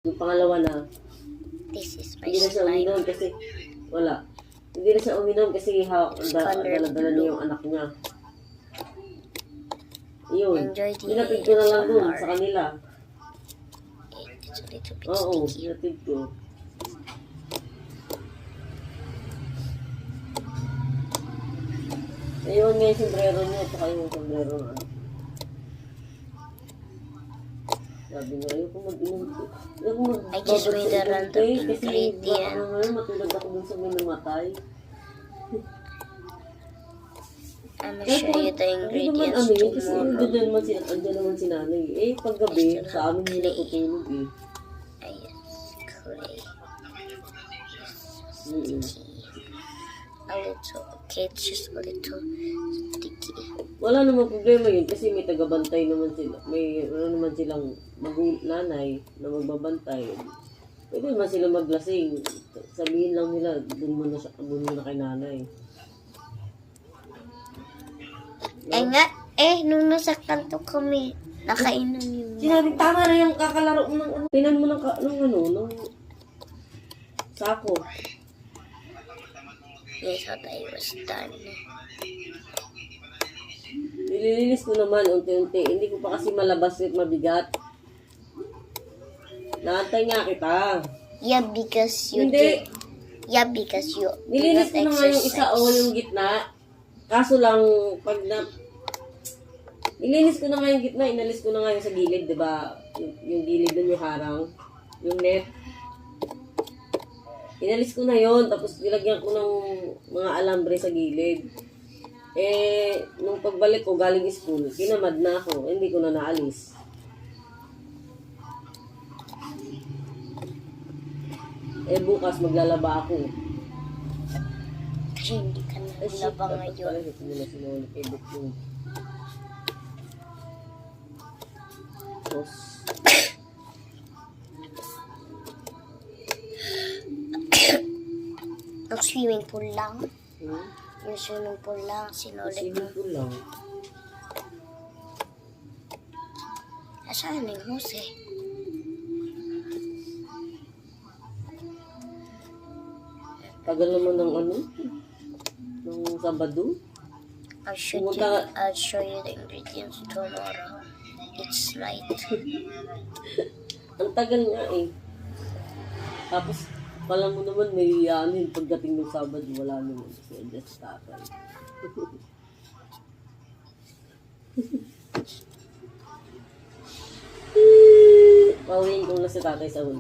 Yung pangalawa na, This is my hindi na siya slime. uminom kasi, wala. Hindi na siya uminom kasi dala-dala niya yung anak niya. Yun. Enjoy the Hinatid ko na lang dun ASMR. sa kanila. It's a little bit Oo, sticky. hinatid ko. Ayun nga yung sombrero niya, tsaka yung sombrero na ano. Sabi nga, ayoko mag-inom. I just made a random Kasi ingredient. baka ngayon matulad ako dun sa may namatay. I'm gonna show you the ingredients Ano yun, kasi tomorrow. andyan naman si nanay. Eh, paggabi, sa amin nila tutulog eh. Ayan, clay. Mm-mm. A little, okay, it's just a little sticky. Wala namang problema yun kasi may tagabantay naman sila. May ano naman silang nanay na magbabantay. Pwede naman sila maglasing. Sabihin lang nila, doon muna kay nanay. Eh nga, nung nasa kanto kami, nakainom yung... Sinabi, tama na yung kakalaro ng ano. Tinan mo ng sako. They thought I was done. Nililinis ko naman unti-unti. Hindi ko pa kasi malabas at mabigat. Naantay nga kita. Yeah, because you Hindi. did. Yeah, because you Nilinis did ko na not nga yung isa o yung gitna. Kaso lang, nilinis ko na nga yung gitna, inalis ko na nga yung sa gilid, di ba? Yung gilid dun yung harang, yung net. Inalis ko na yon, tapos nilagyan ko ng mga alambre sa gilid. Eh, nung pagbalik ko galing school, kinamad na ako, hindi ko na naalis. Eh, bukas maglalaba ako. Kasi hindi ka naglaba ngayon. Ito muna sinulit kay Bukong. Tapos, Ang swimming pool lang. hmm? Yung swimming pool lang, sinulit mo. Swimming pool lang. Asan yung hose? Tagal naman ng ano? Nung Sabado? I'll show you the ingredients tomorrow. It's light. Ang tagal nga eh. Tapos, pala mo naman may yanin pagdating ng Sabado, wala naman. Kasi just tatay. Pauwiin ko na si tatay sa huli.